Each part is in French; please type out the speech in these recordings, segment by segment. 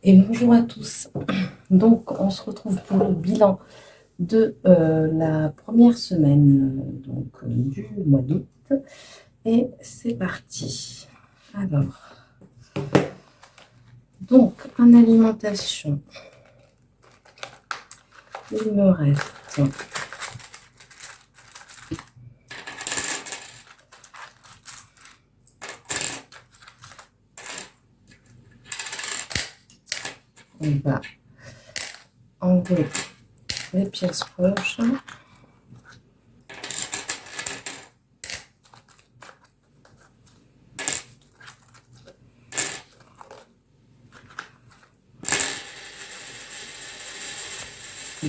Et bonjour à tous. Donc, on se retrouve pour le bilan de la première semaine du mois d'août. Et c'est parti. Alors, donc, en alimentation, il me reste on va enlever les pièces rouges.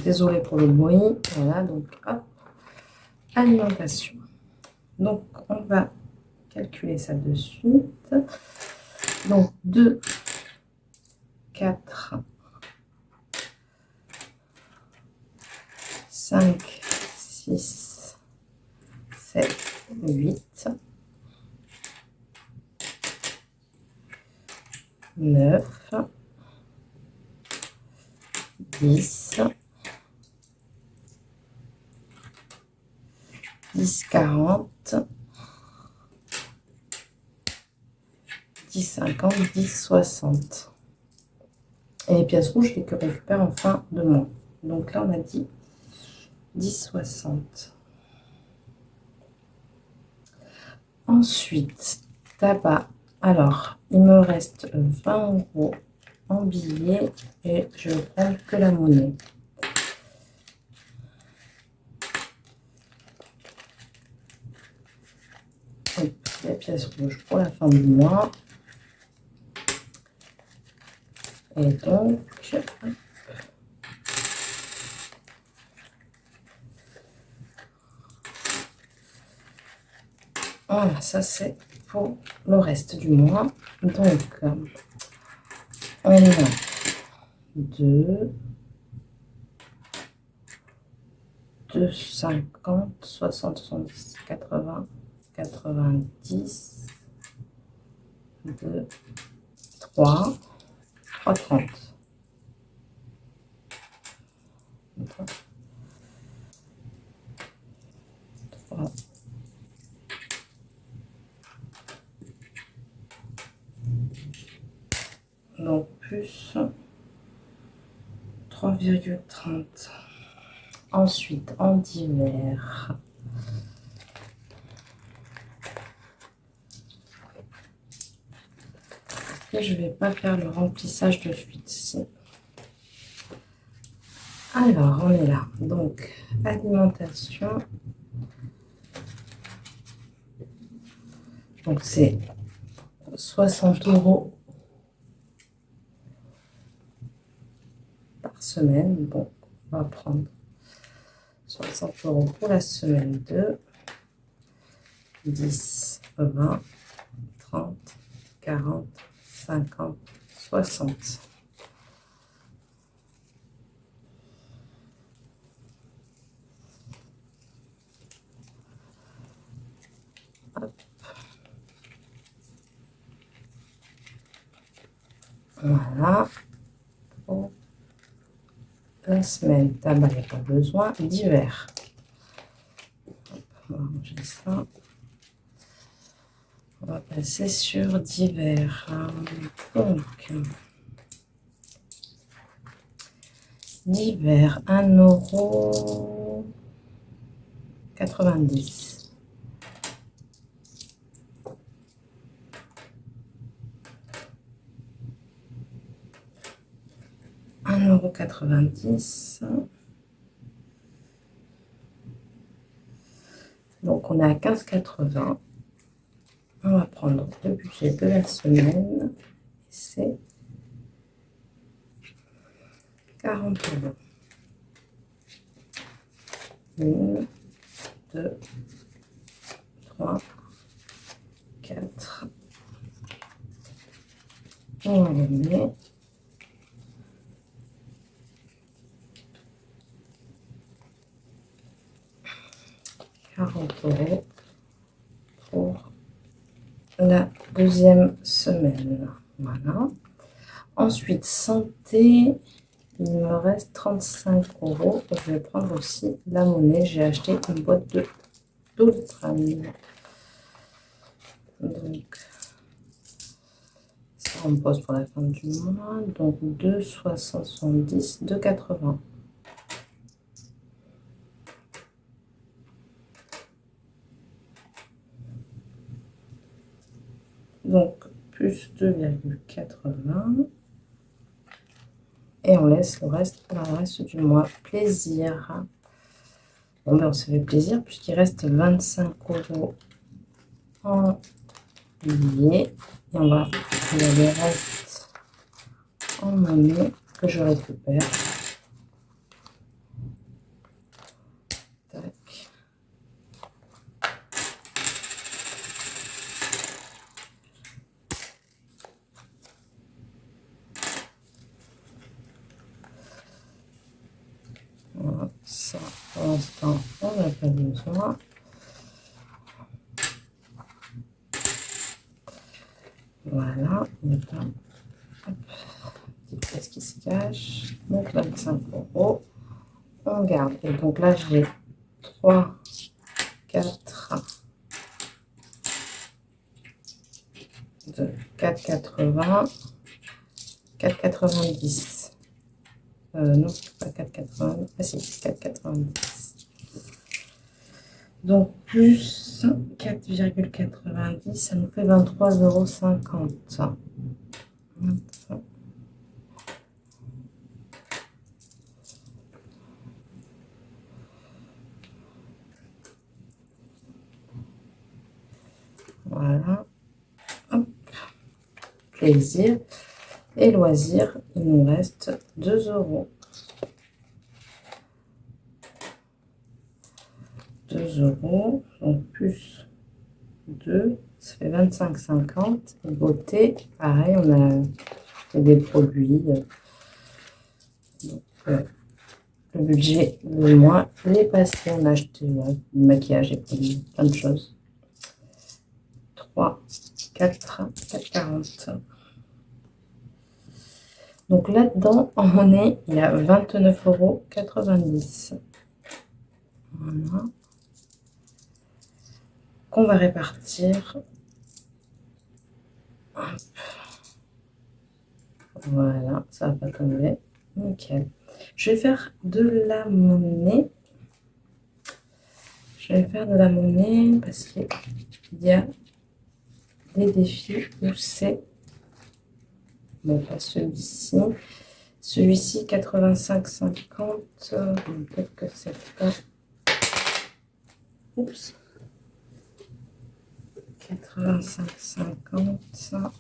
Désolée pour le bruit. Voilà, donc hop, alimentation. Donc, on va calculer ça de suite. Donc, 2, 4, 5, 6, 7, 8, 9, 10, 10, 40, 10, 50, 10, 60. Et les pièces rouges, je les récupère en fin de mois. Donc là, on a dit 10, 60. Ensuite, tabac. Alors, il me reste 20 € en billets et je ne prends que la monnaie. Et les pièces rouges pour la fin du mois. Et donc, voilà, ça c'est pour le reste du mois. Donc, on a 2, 50, 60, 70, 80, 90, 2, 3, 3,30. Donc, plus 3,30. Ensuite, en divers, et je ne vais pas faire le remplissage de suite ici. Alors, on est là. Donc, alimentation. Donc, c'est 60 € par semaine. Bon, on va prendre 60 € pour la semaine 2. 10, 20, 30, 40, 50, 60. Hop. Voilà. Pour la semaine, tabac, il n'y a pas besoin. Divers. Hop, on va ranger ça. On va passer sur divers. Donc, divers, 1,90 €. 1,90 €. Donc, on est à 15,80 €. On va prendre le budget de la semaine. C'est 40 €. 1, 2, 3, 4. On va remet. €40 pour la deuxième semaine. Voilà. Ensuite, santé, il me reste 35 €. Je vais prendre aussi la monnaie. J'ai acheté une boîte de Doliprane. Donc, ça, on me pose pour la fin du mois. Donc, 2,70, 2,80. Donc, plus 2,80. Et on laisse le reste pour le reste du mois. Plaisir. Bon, ben on se fait plaisir puisqu'il reste 25 € en billets. Et on va il y a le reste en monnaie que je récupère. Tac. Voilà, ça, pour l'instant, on n'a pas besoin. Voilà, il y a pas petite pièce qui se cache. Donc, 25 €. On garde. Et donc là, j'ai 3, 4, de 4,80, 4,90. Non, pas 4,80. Ah si, 4,90. Donc, plus 4,90, ça nous fait 23,50 €. Voilà. Hop. Plaisir. Et loisirs, il nous reste 2 €. 2 €, donc plus 2, ça fait 25,50. Et beauté, pareil, on a fait des produits. Donc, le budget de mois l'est passé. On a acheté du maquillage et plein de choses. 3, 4, 4,40. Donc là-dedans, en monnaie, il y a 29,90 €. Voilà. Qu'on va répartir. Hop. Voilà, ça va pas tomber. Nickel. Je vais faire de la monnaie. Je vais faire de la monnaie parce qu'il y a des défis où c'est... Bon, pas celui-ci. Celui-ci, 85,50. Peut-être que c'est pas... Oups. 85,50. Ça.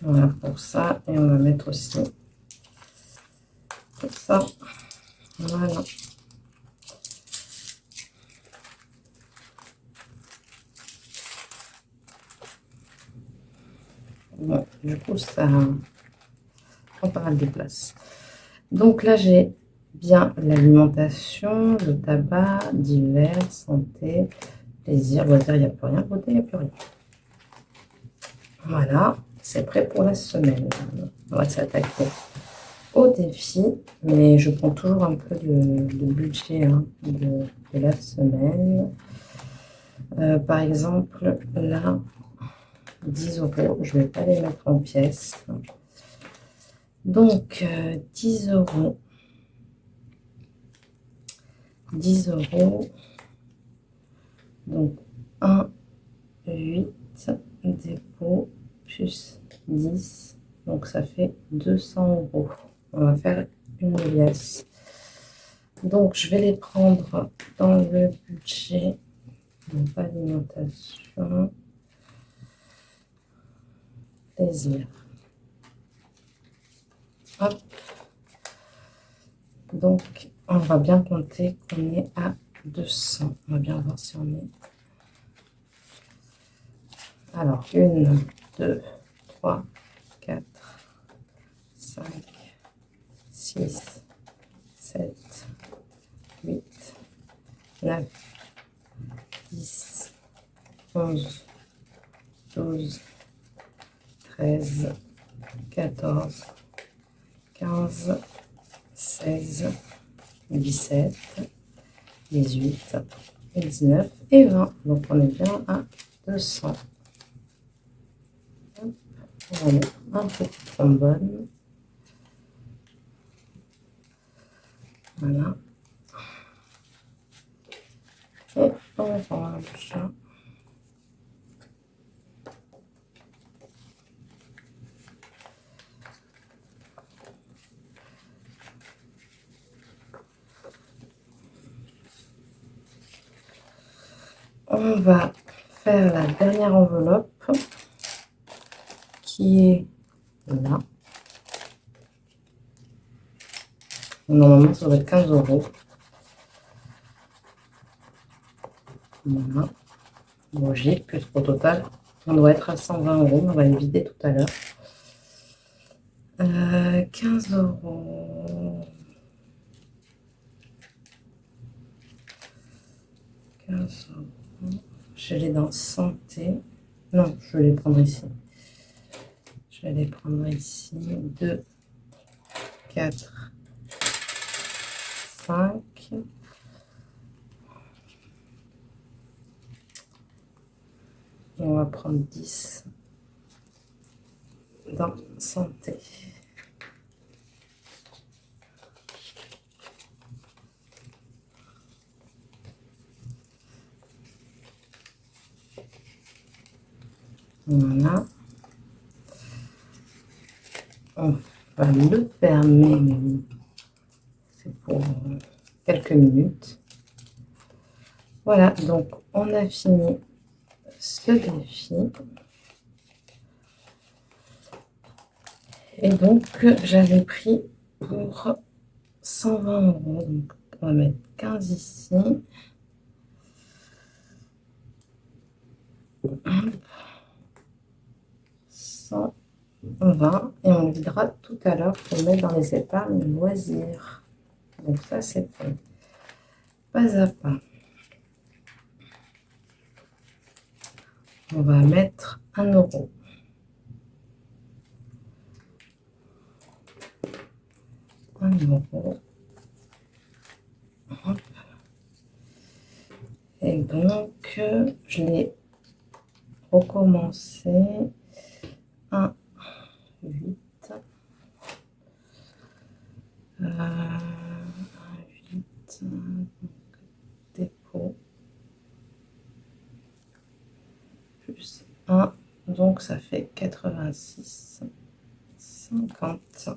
Voilà pour ça. Et on va mettre aussi comme ça. Voilà. Bon, du coup, ça prend pas mal de place. Donc là, j'ai bien l'alimentation, le tabac, divers, santé, plaisir, loisir, il n'y a plus rien, beauté, il n'y a plus rien. Voilà, c'est prêt pour la semaine. On va s'attaquer au défi, mais je prends toujours un peu de budget de la semaine. Par exemple, là, 10 euros. Je ne vais pas les mettre en pièces. Donc, 10 euros. 10 euros. Donc, 1, 8, dépôt, plus 10. Donc, ça fait 200 euros. On va faire une liasse. Donc, je vais les prendre dans le budget. Donc, alimentation. Plaisir. Hop. Donc, on va bien compter qu'on est à 200. On va bien voir si on est. Alors, 1, 2, 3, 4, 5, 6, 7, 8, 9, 10, 11, 12, 13, 14, 15, 16, 17, 18, 19 et 20. Donc, on est bien à 200. On va mettre un petit trombone. Voilà. Et orange. On va faire la dernière enveloppe qui est là. Normalement, ça doit être 15 euros. Voilà. Logique, plus au total, on doit être à 120 euros. On va les vider tout à l'heure. 15 euros. 15 euros. Je les dans santé. Non, je vais les prendre ici. Je vais les prendre ici. 2, 4, 5. On va prendre 10 dans santé. Voilà. On va le fermer. C'est pour quelques minutes. Voilà, donc on a fini ce défi. Et donc, j'avais pris pour 120 euros. Donc, on va mettre 15 ici. 120. Et on videra tout à l'heure pour mettre dans les épargnes loisirs. Donc, ça, c'est fait. Pas à pas. On va mettre 1 euro. 1 euro. Hop. Et donc, je l'ai recommencé. 1, 8. 8. Dépôt. Plus 1. Donc, ça fait 86. 50.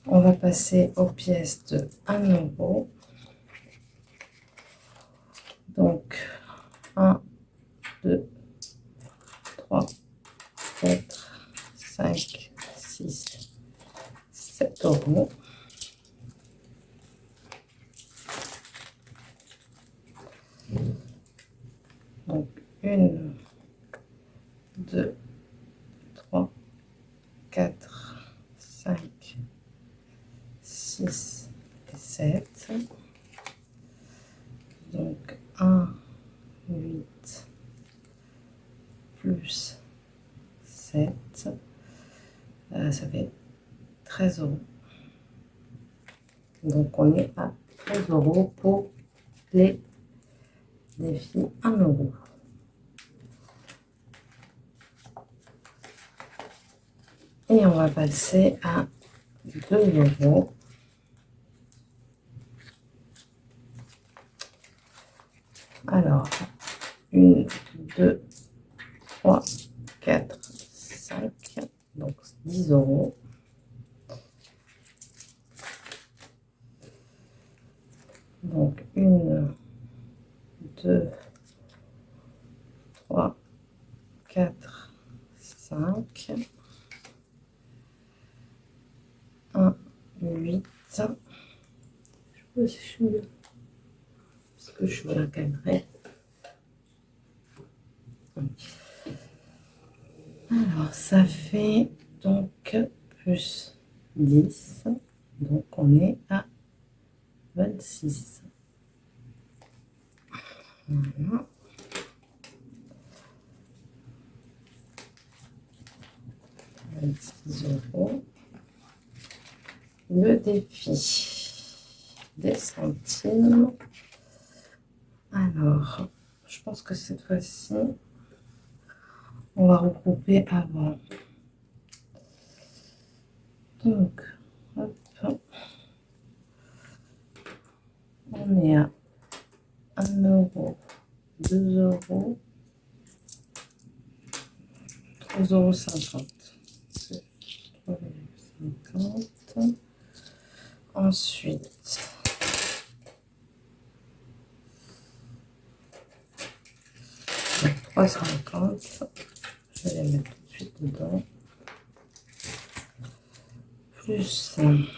On va passer aux pièces de 1 euro. Donc, 1, 2, 3, 4, 5, 6, 7 euros. Donc, 1, 2, 3, 4, 5, 6 et 7. Donc, 1, 8, plus 7, Ça fait 13 €. Donc, on est à 13 € pour les défis 1 €. Et on va passer à 2 €. Alors, 1, 2, 3, 4, 5, donc 10 €. Donc, 1, 2, 3, 4, 5, 1, 8. Je sais pas si je suis bien. Parce que je suis bien cadrée. Alors, ça fait donc plus 10. Donc, on est à 26. Voilà. 26 €. Le défi des centimes. Alors, je pense que cette fois-ci, on va regrouper avant. Donc, hop, on est à 1 €, 2 €, 3,50 €. 3,50 €. Ensuite, donc 3,50 €. Je vais les mettre tout de suite dedans. Plus 2,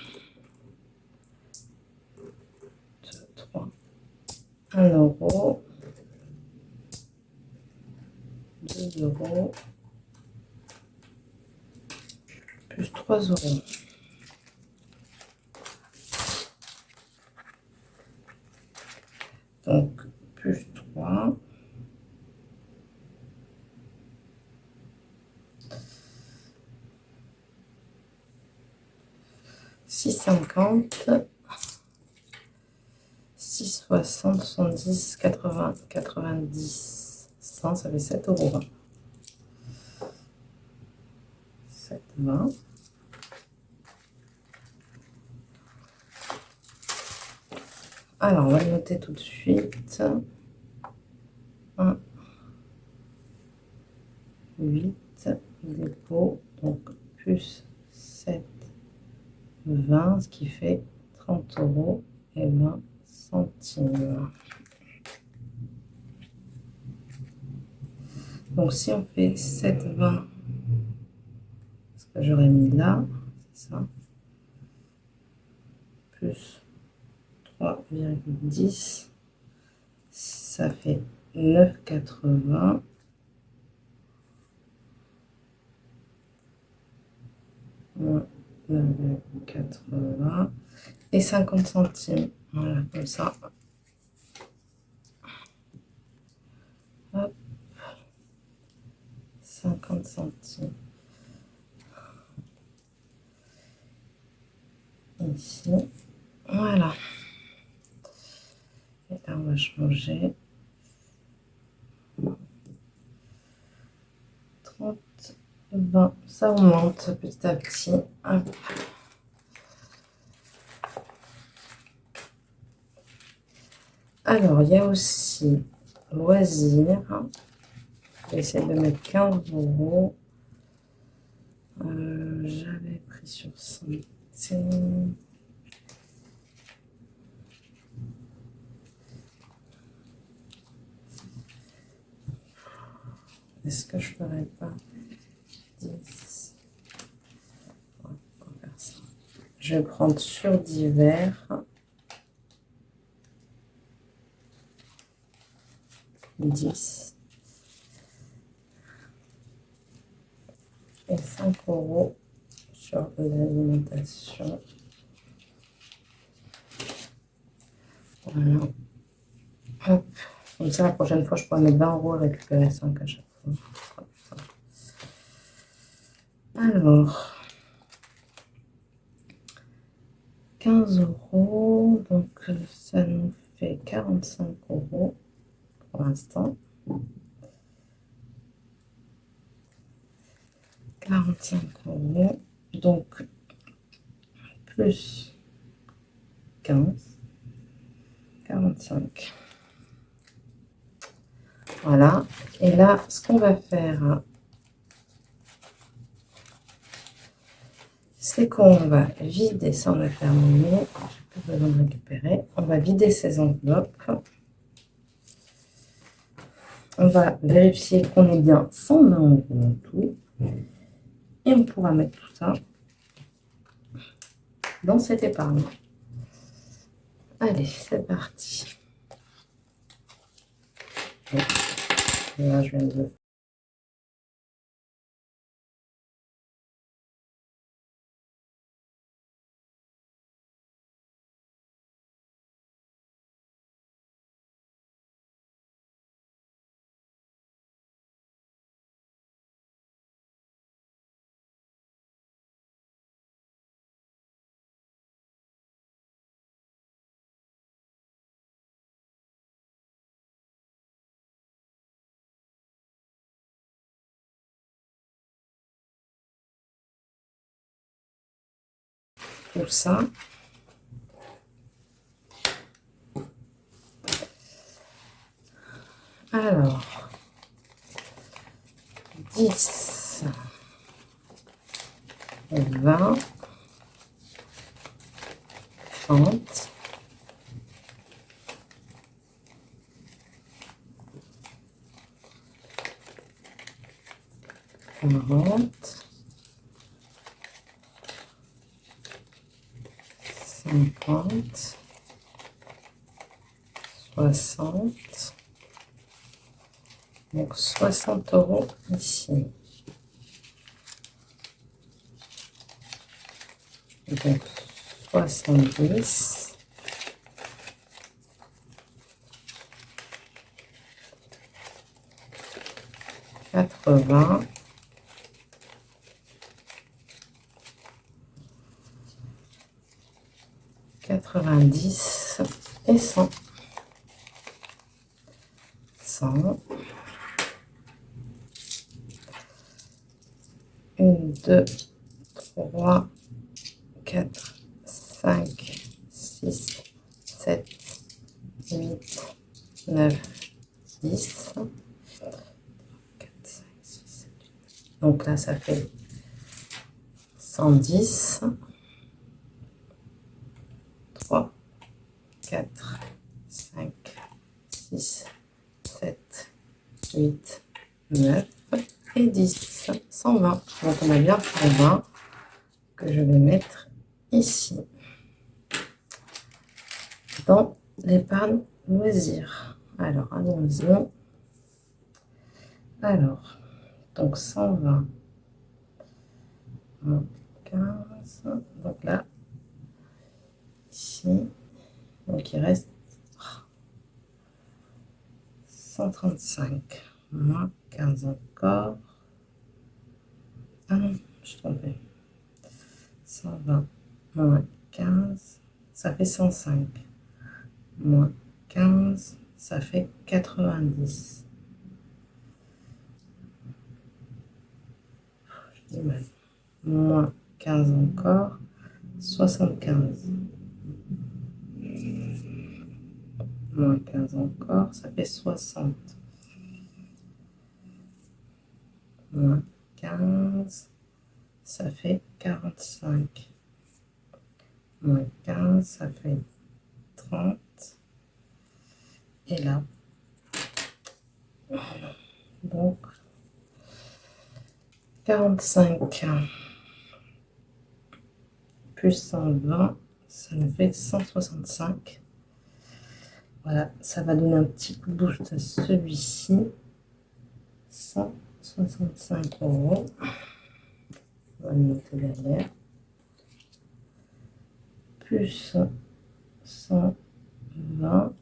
3, 1 €, 2 €, plus 3 €. Donc, plus 3. « 6,50 €, 6,60 €, 70, 80, 90, 100, ça fait 7,20 €. 7,20 €. Alors, on va le noter tout de suite. 1, 8, dépôt, donc plus 7, 20, ce qui fait 30 € et 20 centimes. Donc, si on fait 7,20, ce que j'aurais mis là, c'est ça, plus 3,10, ça fait 9,80. 9,80 et 50 centimes. Voilà, comme ça. Hop. 50 centimes. Ici. Voilà. Et là, on va changer. 30, 20. Ça augmente petit à petit. Hop. Alors, il y a aussi loisirs. Je vais essayer de mettre 15 €. J'avais pris sur santé. Est-ce que je ferais pas 10? On va faire ça. Je vais prendre sur divers. 10 et 5 € sur l'alimentation. Voilà. Hop. Comme ça, la prochaine fois, je pourrais mettre 20 € et récupérer 5 à chaque fois. Alors, 15 €, donc ça nous fait 45 € pour l'instant. 45 €, donc plus 15, 45. Voilà, et là, ce qu'on va faire, c'est qu'on va vider, ça on a terminé, j'ai plus besoin de récupérer, on va vider ces enveloppes. On va vérifier qu'on est bien 120 € en tout, et on pourra mettre tout ça dans cette épargne. Allez, c'est parti. Là, je viens de tout ça. Alors, 10, 20, 30, 40, 50, 60, donc 60 € ici. Donc 70, 80, 90 et 100. 100. 1, 2, 3, 4, 5, 6, 7, 8, 9, 10. 4, 5, 6, 7, 8. Donc là, ça fait 110. 3, 4, 5, 6, 7, 8, 9 et 10. 120. Donc on a bien 120 que je vais mettre ici dans l'épargne loisir. Alors allons-y. Alors, donc 120 moins 15. Donc là, ici, donc il reste 135 moins 15 encore. Ah non, je suis trompée. 120 moins 15, ça fait 105. Moins 15, ça fait 90. Je dis mal. Moins 15 encore, 75. Moins 15 encore, ça fait 60. Moins 15, ça fait 45. Moins 15, ça fait 30. Et là, donc 45 plus 120, ça nous fait 165. Voilà, ça va donner un petit coup de boost à celui-ci. 165 €. On va le noter derrière. Plus 120.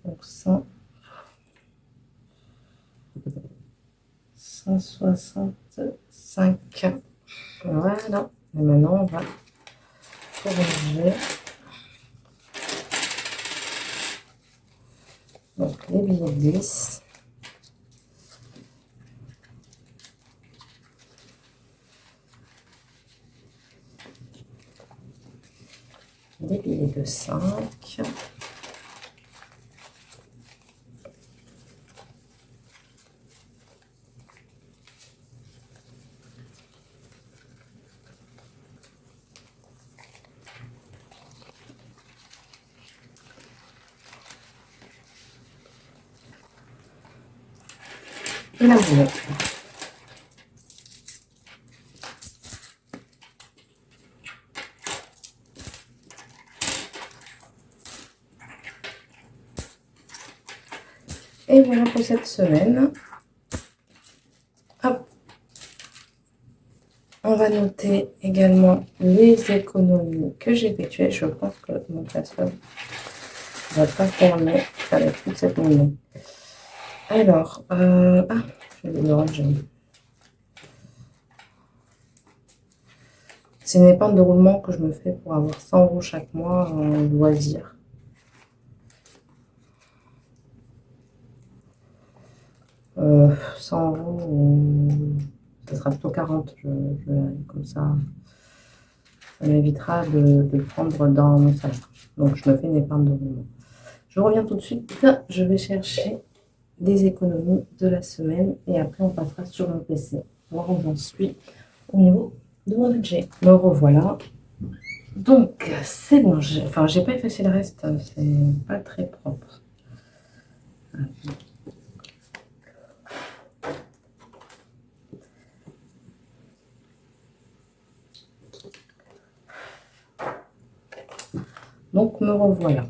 Donc 165. Voilà. Et maintenant, on va pour ranger. Donc les billets de 10. Des billets de 5. Et la boulette. Et voilà pour cette semaine. Hop. On va noter également les économies que j'ai effectuées. Je pense que mon classeur ne va pas fermer avec toute cette monnaie. Alors, je vais le ranger. C'est une épargne de roulement que je me fais pour avoir 100 € chaque mois en loisir. Euh, 100 €, ça sera plutôt 40. Comme ça m'évitera de le prendre dans mon salaire. Donc, je me fais une épargne de roulement. Je reviens tout de suite. Je vais chercher des économies de la semaine et après, on passera sur mon PC, voir où j'en suis au niveau de mon budget. Me revoilà. Donc, c'est bon. J'ai pas effacé le reste. C'est pas très propre. Donc, me revoilà.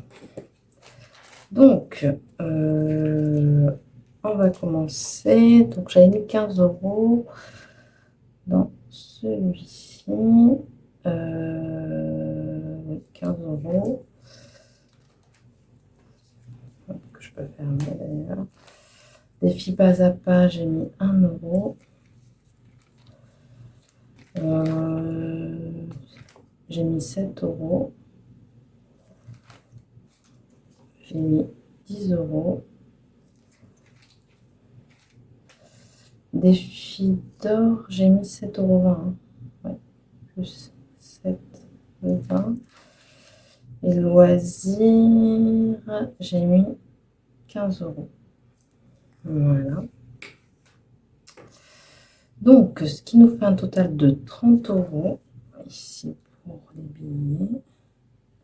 Donc, on va commencer. Donc, j'avais mis 15 € dans celui-ci. Oui, 15 €. Que je peux fermer d'ailleurs. Défi pas à pas, j'ai mis 1 €. J'ai mis 7 €. J'ai mis 10 €. Défi d'or, j'ai mis 7,20 €. Ouais, plus 7,20 €. Et loisirs, j'ai mis 15 €. Voilà. Donc, ce qui nous fait un total de 30 € ici pour les billets.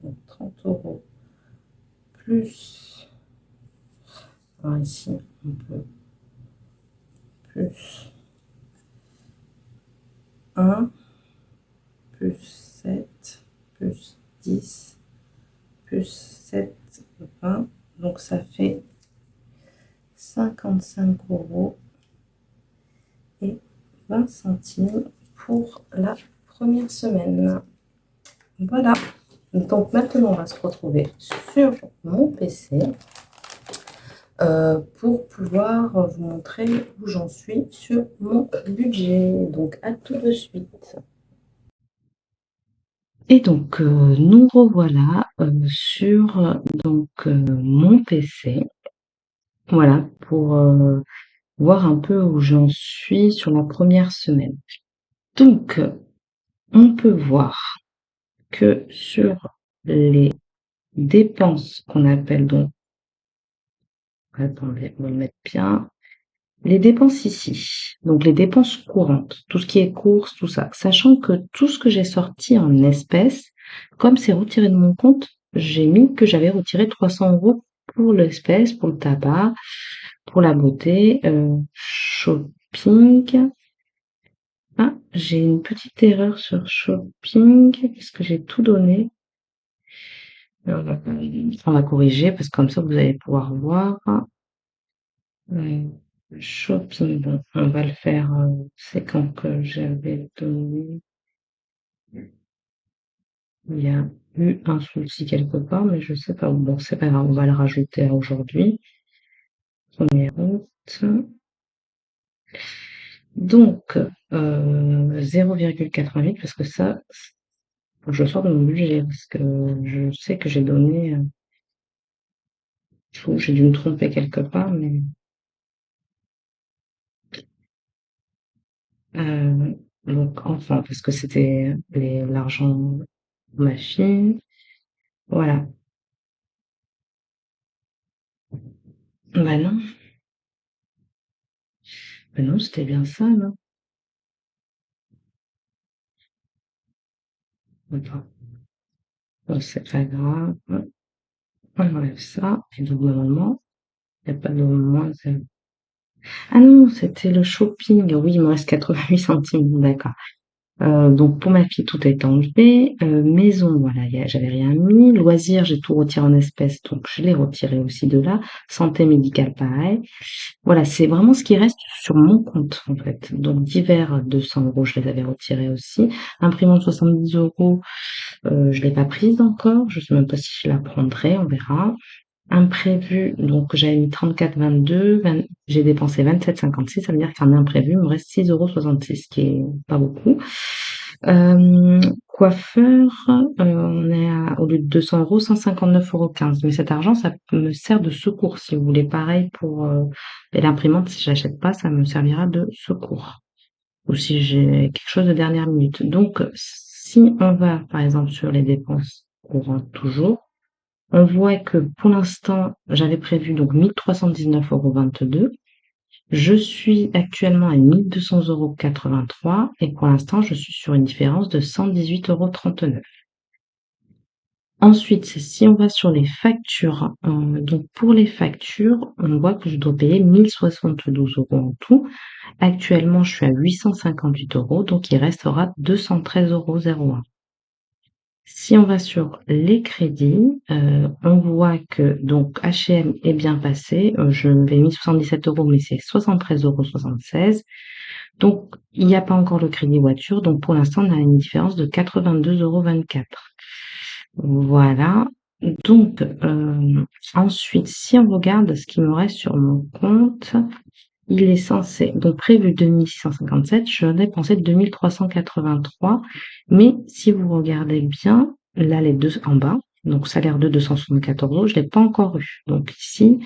Donc, 30 € plus. Alors ici, on peut plus 1, plus 7, plus 10, plus 7, 20. Donc, ça fait 55 € et 20 centimes pour la première semaine. Voilà. Donc, maintenant, on va se retrouver sur mon PC pour pouvoir vous montrer où j'en suis sur mon budget. Donc, à tout de suite. Et donc, nous revoilà sur mon PC. Voilà, pour voir un peu où j'en suis sur la première semaine. Donc, on peut voir que sur les dépenses qu'on appelle donc, attendez, on va le mettre bien, les dépenses ici, donc les dépenses courantes, tout ce qui est courses, tout ça, sachant que tout ce que j'ai sorti en espèces, comme c'est retiré de mon compte, j'ai mis que j'avais retiré 300 € pour l'espèce, pour le tabac, pour la beauté, shopping. Ah, j'ai une petite erreur sur shopping, parce que j'ai tout donné. On va corriger, parce que comme ça, vous allez pouvoir voir. Shopping, bon, on va le faire, c'est quand que j'avais donné. Il y a eu un souci quelque part, mais je sais pas où. Bon, c'est pas grave, on va le rajouter à aujourd'hui. Première route. Donc, 0,88, parce que ça, Faut que je sors de mon budget parce que je sais que j'ai donné, j'ai dû me tromper quelque part, mais euh, donc enfin parce que c'était l'argent de ma fille. Voilà. Bah non, c'était bien ça, non? Attends, bon, c'est pas grave. On enlève ça. Et donc normalement, il n'y a pas de moins. Ah non, c'était le shopping. Oui, il me reste 88 centimes. D'accord. Donc pour ma fille, tout est enlevé. Maison, voilà, j'avais rien mis. Loisirs, j'ai tout retiré en espèces, donc je l'ai retiré aussi de là. Santé médicale, pareil. Voilà, c'est vraiment ce qui reste sur mon compte, en fait. Donc divers, 200 euros, je les avais retirés aussi. Imprimante 70 euros, je l'ai pas prise encore. Je sais même pas si je la prendrai, on verra. Imprévu, donc j'avais mis 34,22, j'ai dépensé 27,56, ça veut dire qu'un imprévu, il me reste 6,66 €, ce qui est pas beaucoup. Coiffeur, on est au lieu de 200 euros, 159,15 €. Mais cet argent, ça me sert de secours, si vous voulez. Pareil pour et l'imprimante, si je l'achète pas, ça me servira de secours. Ou si j'ai quelque chose de dernière minute. Donc, si on va, par exemple, sur les dépenses courantes toujours, on voit que pour l'instant, j'avais prévu donc 1 319,22 €. Je suis actuellement à 1 200,83 € et pour l'instant, je suis sur une différence de 118,39 €. Ensuite, si on va sur les factures, donc pour les factures, on voit que je dois payer 1 072 € en tout. Actuellement, je suis à 858 €, donc il restera 213,01 €. Si on va sur les crédits, on voit que donc H&M est bien passé. Je m'avais mis 77 €, mais c'est 73,76 €. Donc il n'y a pas encore le crédit voiture. Donc pour l'instant, on a une différence de 82,24 €. Voilà. Donc ensuite, si on regarde ce qui me reste sur mon compte, il est censé, donc prévu 2 657, je dépensais 2 383. Mais si vous regardez bien, là, les deux en bas, donc salaire de 274 €, je l'ai pas encore eu. Donc ici,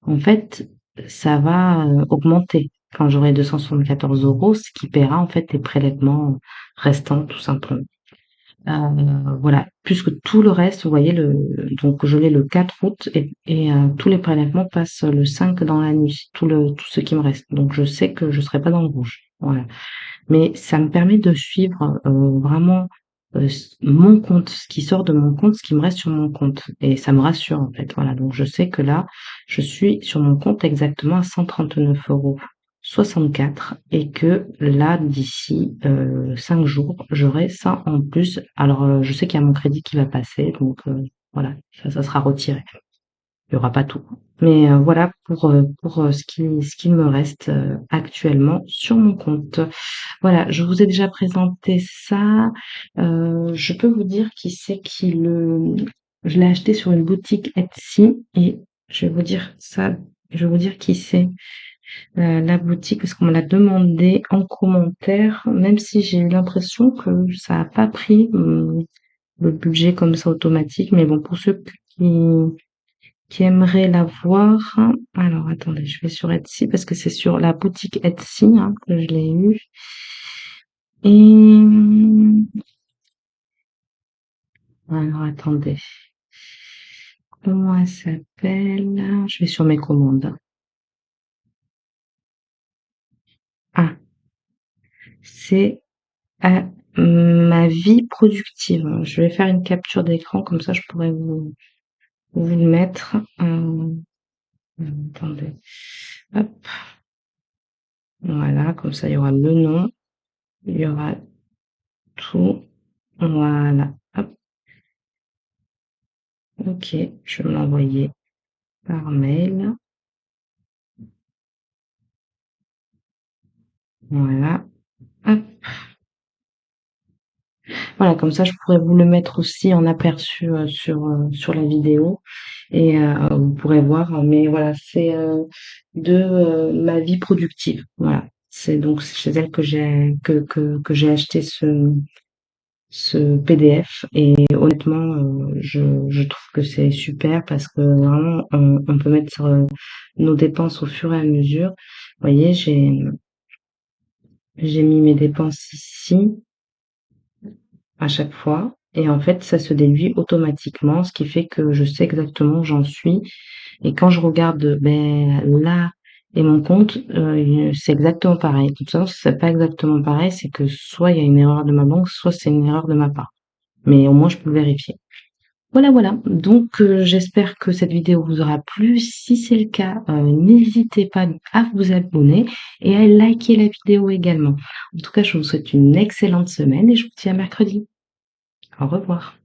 en fait, ça va augmenter quand j'aurai 274 €, ce qui paiera en fait les prélèvements restants, tout simplement. Voilà, puisque tout le reste, vous voyez, donc je l'ai le 4 août et tous les prélèvements passent le 5 dans la nuit, tout ce qui me reste. Donc je sais que je serai pas dans le rouge. Voilà. Mais ça me permet de suivre vraiment mon compte, ce qui sort de mon compte, ce qui me reste sur mon compte. Et ça me rassure en fait. Voilà. Donc je sais que là, je suis sur mon compte exactement à 139,64 € et que là, d'ici 5 jours, j'aurai ça en plus. Alors je sais qu'il y a mon crédit qui va passer, donc voilà, ça sera retiré. Il y aura pas tout. Mais voilà pour ce qui me reste actuellement sur mon compte. Voilà, je vous ai déjà présenté ça. Je peux vous dire qui c'est qui le... Je l'ai acheté sur une boutique Etsy et je vais vous dire ça, je vais vous dire qui c'est la boutique parce qu'on me l'a demandé en commentaire, même si j'ai eu l'impression que ça n'a pas pris le budget comme ça automatique. Mais bon, pour ceux qui aimeraient la voir, alors attendez, je vais sur Etsy parce que c'est sur la boutique Etsy hein, que je l'ai eu. Et alors attendez, comment elle s'appelle? Je vais sur mes commandes. Ah, c'est ma vie productive. Je vais faire une capture d'écran, comme ça je pourrais vous le mettre. Attendez. Hop, voilà, comme ça il y aura le nom, il y aura tout. Voilà. Hop, ok, je vais me l'envoyer par mail. Voilà. Hop. Voilà, comme ça je pourrais vous le mettre aussi en aperçu sur la vidéo. Et vous pourrez voir, mais voilà, c'est de ma vie productive. Voilà, c'est donc chez elle que j'ai acheté ce PDF et honnêtement, je trouve que c'est super parce que vraiment on peut mettre nos dépenses au fur et à mesure. Vous voyez, j'ai mis mes dépenses ici à chaque fois et en fait, ça se déduit automatiquement, ce qui fait que je sais exactement où j'en suis et quand je regarde, là et mon compte, c'est exactement pareil. De toute façon, si c'est pas exactement pareil, c'est que soit il y a une erreur de ma banque, soit c'est une erreur de ma part. Mais au moins, je peux le vérifier. Voilà, voilà. Donc, j'espère que cette vidéo vous aura plu. Si c'est le cas, n'hésitez pas à vous abonner et à liker la vidéo également. En tout cas, je vous souhaite une excellente semaine et je vous dis à mercredi. Au revoir.